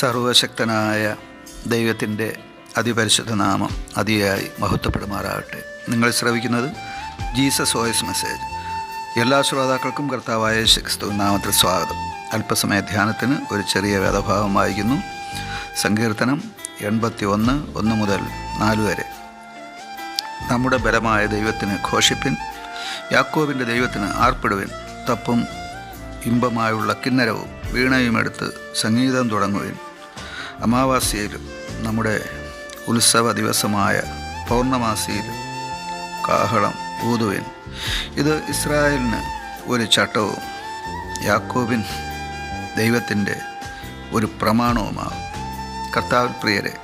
സർവശക്തനായ ദൈവത്തിൻ്റെ അതിപരിശുദ്ധ നാമം അതിയായി മഹത്വപ്പെടുമാറാകട്ടെ. നിങ്ങൾ ശ്രവിക്കുന്നത് ജീസസ് വോയിസ് മെസ്സേജ്. എല്ലാ ശ്രോതാക്കൾക്കും കർത്താവായ യേശു ക്രിസ്തുവിൻ നാമത്തിൽ സ്വാഗതം. അല്പസമയ ധ്യാനത്തിന് ഒരു ചെറിയ വേദഭാഗം വായിക്കുന്നു. സങ്കീർത്തനം 81 1 മുതൽ 4 വരെ. നമ്മുടെ ബലമായ ദൈവത്തിന് ഘോഷിപ്പിൻ, യാക്കോബിൻ്റെ ദൈവത്തിന് ആർപ്പിടുവിൻ. തപ്പും ഇമ്പമായുള്ള കിന്നരവും വീണയും എടുത്ത് സംഗീതം തുടങ്ങുവിൻ. അമാവാസ്യയിലും നമ്മുടെ ഉത്സവ ദിവസമായ പൗർണമാസിയിലും കാഹളം ഊതുവിൻ. ഇത് ഇസ്രായേലിന് ഒരു ചട്ടവും യാക്കോബിൻ ദൈവത്തിൻ്റെ ഒരു പ്രമാണവുമാകും. കർത്താവിൽ പ്രിയരെ,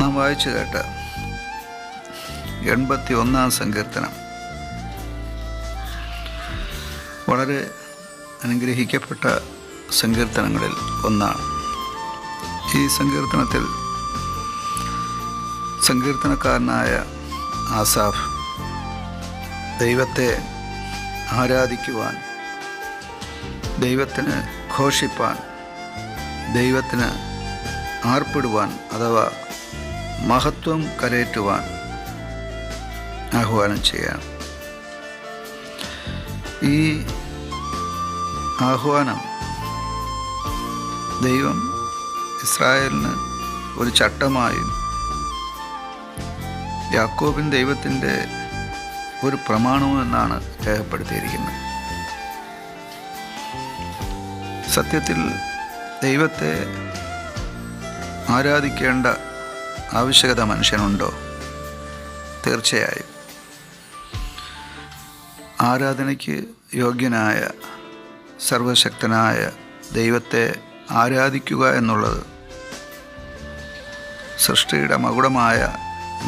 നാം വായിച്ചു കേട്ട 81 സങ്കീർത്തനം വളരെ അനുഗ്രഹിക്കപ്പെട്ട സങ്കീർത്തനങ്ങളിൽ ഒന്നാണ്. ഈ സങ്കീർത്തനത്തിൽ സങ്കീർത്തനക്കാരനായ ആസാഫ് ദൈവത്തെ ആരാധിക്കുവാൻ, ദൈവത്തിന് ഘോഷിപ്പാൻ, ദൈവത്തിന് ആർപ്പിടുവാൻ അഥവാ മഹത്വം കരയേറ്റുവാൻ ആഹ്വാനം ചെയ്യാം. ഈ ആഹ്വാനം ദൈവം ഇസ്രായേലിന് ഒരു ചട്ടമായും യാക്കോബിൻ ദൈവത്തിൻ്റെ ഒരു പ്രമാണവും എന്നാണ് രേഖപ്പെടുത്തിയിരിക്കുന്നത്. സത്യത്തിൽ ദൈവത്തെ ആരാധിക്കേണ്ട ആവശ്യകത മനുഷ്യനുണ്ടോ? തീർച്ചയായും. ആരാധനയ്ക്ക് യോഗ്യനായ സർവശക്തനായ ദൈവത്തെ ആരാധിക്കുക എന്നുള്ളത് സൃഷ്ടിയുടെ മകുടമായ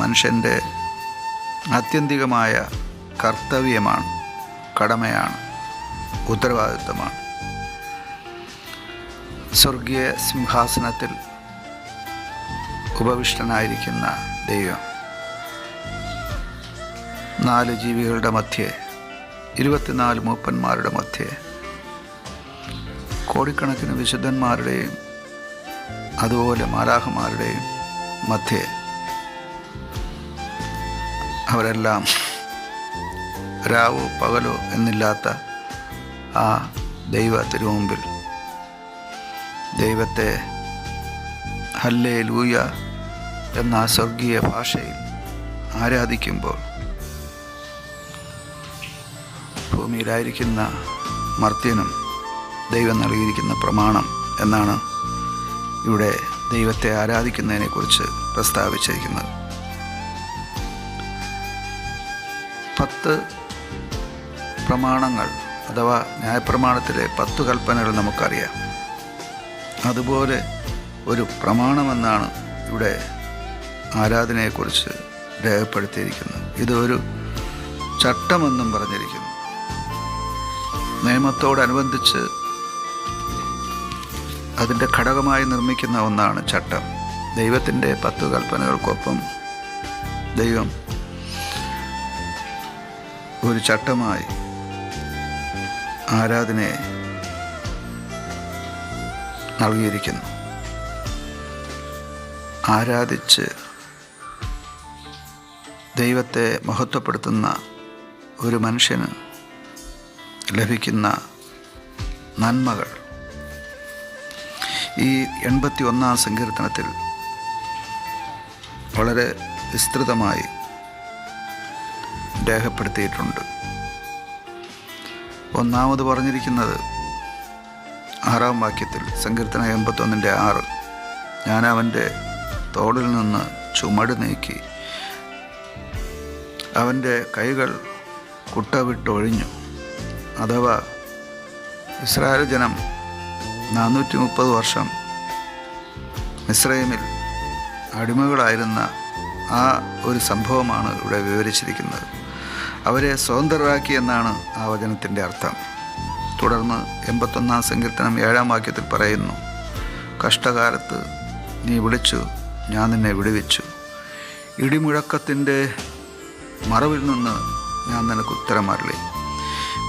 മനുഷ്യൻ്റെ ആത്യന്തികമായ കർത്തവ്യമാണ്, കടമയാണ്, ഉത്തരവാദിത്വമാണ്. സ്വർഗീയ സിംഹാസനത്തിൽ ഉപവിഷ്ടനായിരിക്കുന്ന ദൈവം 4 ജീവികളുടെ മധ്യേ, 24 മൂപ്പന്മാരുടെ മധ്യേ, കോടിക്കണക്കിന് വിശുദ്ധന്മാരുടെയും അതുപോലെ മാലാഖമാരുടെയും മധ്യേ, അവരെല്ലാം രാവോ പകലോ എന്നില്ലാത്ത ആ ദൈവ തിരുമുമ്പിൽ ദൈവത്തെ ഹല്ലേലൂയ എന്ന സ്വർഗീയ ഭാഷയിൽ ആരാധിക്കുമ്പോൾ ഭൂമിയിലായിരിക്കുന്ന മർത്യനും ദൈവം നൽകിയിരിക്കുന്ന പ്രമാണം എന്നാണ് ഇവിടെ ദൈവത്തെ ആരാധിക്കുന്നതിനെക്കുറിച്ച് പ്രസ്താവിച്ചിരിക്കുന്നത്. 10 പ്രമാണങ്ങൾ അഥവാ ന്യായപ്രമാണത്തിലെ 10 കൽപ്പനകൾ നമുക്കറിയാം. അതുപോലെ ഒരു പ്രമാണമെന്നാണ് ഇവിടെ ആരാധനയെക്കുറിച്ച് രേഖപ്പെടുത്തിയിരിക്കുന്നത്. ഇതൊരു ചട്ടമെന്നും പറഞ്ഞിരിക്കുന്നു. നിയമത്തോടനുബന്ധിച്ച് അതിൻ്റെ ഘടകമായി നിർമ്മിക്കുന്ന ഒന്നാണ് ചട്ടം. ദൈവത്തിൻ്റെ 10 കൽപ്പനകൾക്കൊപ്പം ദൈവം ഒരു ചട്ടമായി ആരാധനയെ നൽകിയിരിക്കുന്നു. ആരാധിച്ച് ദൈവത്തെ മഹത്വപ്പെടുത്തുന്ന ഒരു മനുഷ്യന് ലഭിക്കുന്ന നന്മകൾ ഈ 81 സങ്കീർത്തനത്തിൽ വളരെ വിസ്തൃതമായി രേഖപ്പെടുത്തിയിട്ടുണ്ട്. ഒന്നാമത് പറഞ്ഞിരിക്കുന്നത് 6-ാം വാക്യത്തിൽ, സങ്കീർത്തനം 81:6, ഞാൻ അവൻ്റെ തോളിൽ നിന്ന് ചുമട് നീക്കി, അവൻ്റെ കൈകൾ കുട്ട വിട്ടൊഴിഞ്ഞു. അഥവാ ഇസ്രായേൽ ജനം 430 വർഷം മിസ്രൈമിൽ അടിമകളായിരുന്ന ആ ഒരു സംഭവമാണ് ഇവിടെ വിവരിച്ചിരിക്കുന്നത്. അവരെ സ്വതന്ത്രരാക്കി എന്നാണ് ആ വചനത്തിൻ്റെ അർത്ഥം. തുടർന്ന് 81 സങ്കീർത്തനം 7-ാം വാക്യത്തിൽ പറയുന്നു, കഷ്ടകാലത്ത് നീ വിളിച്ചു, ഞാൻ നിന്നെ വിടുവിച്ചു. ഇടിമുഴക്കത്തിൻ്റെ മറവിൽ നിന്ന് ഞാൻ നിനക്ക് ഉത്തരമരുളി.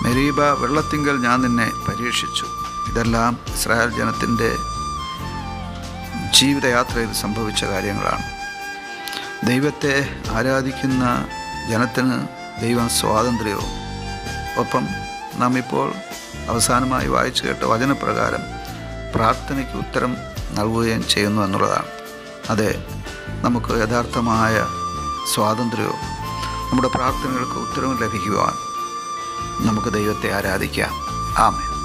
മെരീബ വെള്ളത്തിങ്കൽ ഞാൻ നിന്നെ പരീക്ഷിച്ചു. ഇതെല്ലാം ഇസ്രായേൽ ജനത്തിൻ്റെ ജീവിതയാത്രയിൽ സംഭവിച്ച കാര്യങ്ങളാണ്. ദൈവത്തെ ആരാധിക്കുന്ന ജനത്തിന് ദൈവം സ്വാതന്ത്ര്യവും, ഒപ്പം നാം ഇപ്പോൾ അവസാനമായി വായിച്ചു കേട്ട വചനപ്രകാരം പ്രാർത്ഥനയ്ക്ക് ഉത്തരം നൽകുകയും ചെയ്യുന്നു എന്നുള്ളതാണ്. അതെ, നമുക്ക് യഥാർത്ഥമായ സ്വാതന്ത്ര്യവും നമ്മുടെ പ്രാർത്ഥനകൾക്ക് ഉത്തരവും ലഭിക്കുവാൻ നമുക്ക് ദൈവത്തെ ആരാധിക്കാം. ആമേൻ.